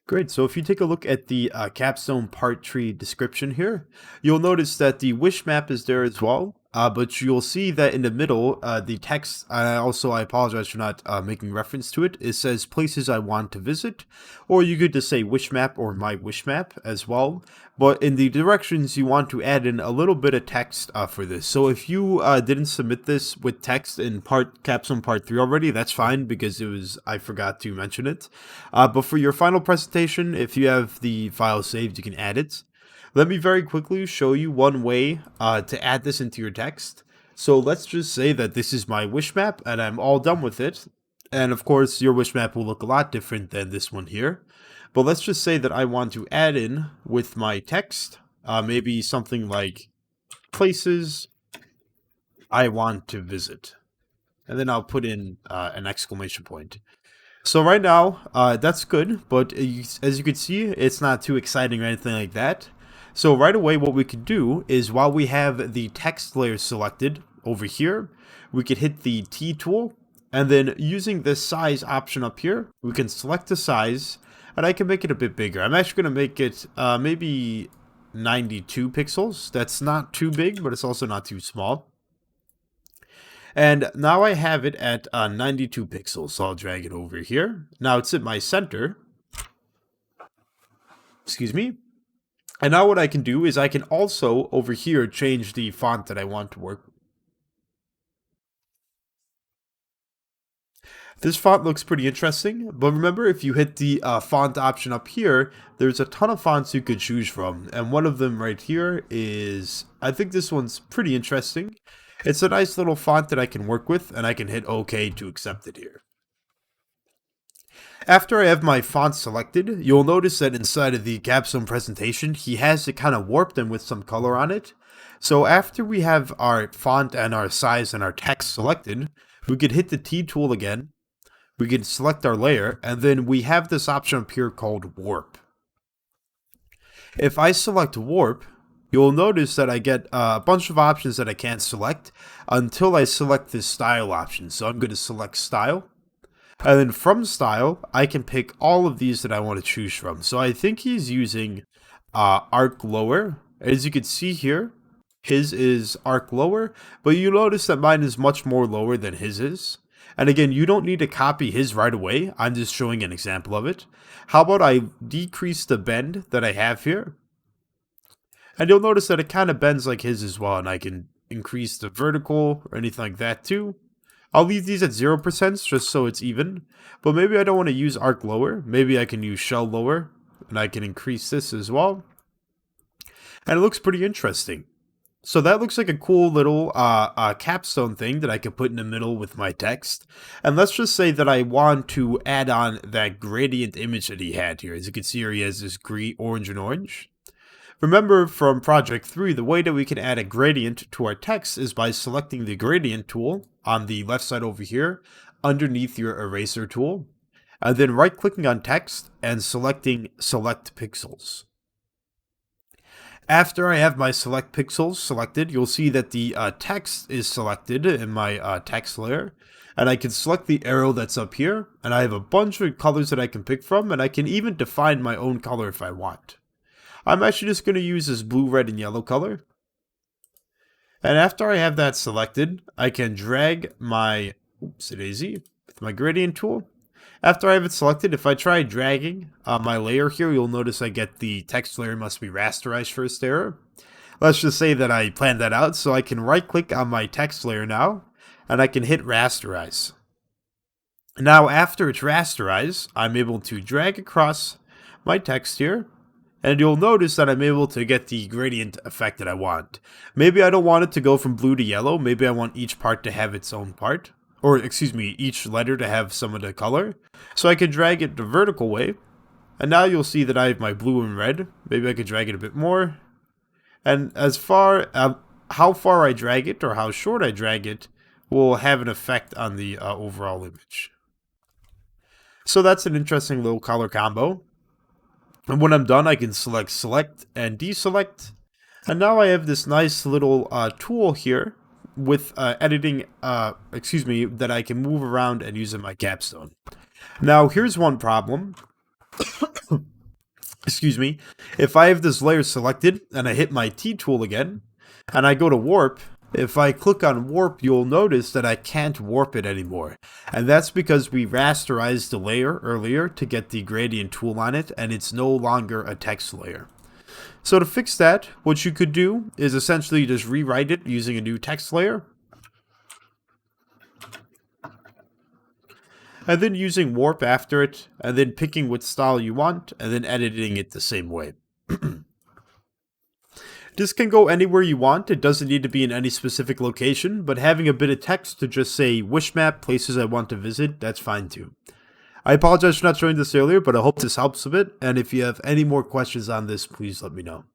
Great. So if you take a look at the capstone part tree description here, you'll notice that the wish map is there as well. But you'll see that in the middle, the text, I apologize for not making reference to it. It says places I want to visit, or you could just say wish map or my wish map as well. But in the directions, you want to add in a little bit of text for this. So if you didn't submit this with text in capstone part 3 already, that's fine because I forgot to mention it. But for your final presentation, if you have the file saved, you can add it. Let me very quickly show you one way to add this into your text. So let's just say that this is my wish map and I'm all done with it. And of course, your wish map will look a lot different than this one here. But let's just say that I want to add in with my text, maybe something like places I want to visit. And then I'll put in an exclamation point. So right now, that's good, but as you can see, it's not too exciting or anything like that. So right away, what we could do is while we have the text layer selected over here, we could hit the T tool, and then using this size option up here, we can select the size, and I can make it a bit bigger. I'm actually going to make it maybe 92 pixels. That's not too big, but it's also not too small. And now I have it at 92 pixels, so I'll drag it over here. Now it's at my center. Excuse me. And now what I can do is I can also, over here, change the font that I want to work with. This font looks pretty interesting, but remember if you hit the font option up here, there's a ton of fonts you could choose from. And one of them right here is, I think this one's pretty interesting. It's a nice little font that I can work with, and I can hit OK to accept it here. After I have my font selected, you'll notice that inside of the capstone presentation, he has it kind of warped and with some color on it. So after we have our font and our size and our text selected, we could hit the T tool again. We can select our layer, and then we have this option up here called warp. If I select warp, you'll notice that I get a bunch of options that I can't select until I select this style option. So I'm going to select style. And then from style, I can pick all of these that I want to choose from. So I think he's using arc lower. As you can see here, his is arc lower, but you notice that mine is much more lower than his is. And again, you don't need to copy his right away. I'm just showing an example of it. How about I decrease the bend that I have here? And you'll notice that it kind of bends like his as well, and I can increase the vertical or anything like that too. I'll leave these at 0% just so it's even, but maybe I don't want to use arc lower. Maybe I can use shell lower, and I can increase this as well. And it looks pretty interesting. So that looks like a cool little capstone thing that I could put in the middle with my text. And let's just say that I want to add on that gradient image that he had here. As you can see here, he has this green, orange, and orange. Remember from project 3, the way that we can add a gradient to our text is by selecting the gradient tool on the left side over here underneath your eraser tool, and then right clicking on text and selecting select pixels. After I have my select pixels selected, you'll see that the text is selected in my text layer, and I can select the arrow that's up here, and I have a bunch of colors that I can pick from, and I can even define my own color if I want. I'm actually just going to use this blue, red, and yellow color. And after I have that selected, I can drag my, daisy, with my gradient tool. After I have it selected, if I try dragging my layer here, you'll notice I get the text layer must be rasterized first error. Let's just say that I planned that out, so I can right click on my text layer now, and I can hit rasterize. Now after it's rasterized, I'm able to drag across my text here, and you'll notice that I'm able to get the gradient effect that I want. Maybe I don't want it to go from blue to yellow. Maybe I want each part to have its own part. Or, excuse me, each letter to have some of the color. So I can drag it the vertical way. And now you'll see that I have my blue and red. Maybe I could drag it a bit more. And as far how far I drag it or how short I drag it will have an effect on the overall image. So that's an interesting little color combo. And when I'm done, I can select and deselect. And now I have this nice little tool here with editing, that I can move around and use in my capstone. Now, here's one problem. excuse me, if I have this layer selected and I hit my T tool again, and I go to warp, if I click on warp, you'll notice that I can't warp it anymore. And that's because we rasterized the layer earlier to get the gradient tool on it, and it's no longer a text layer. So to fix that, what you could do is essentially just rewrite it using a new text layer, and then using warp after it, and then picking what style you want, and then editing it the same way. This can go anywhere you want, it doesn't need to be in any specific location, but having a bit of text to just say wish map, places I want to visit, that's fine too. I apologize for not showing this earlier, but I hope this helps a bit, and if you have any more questions on this, please let me know.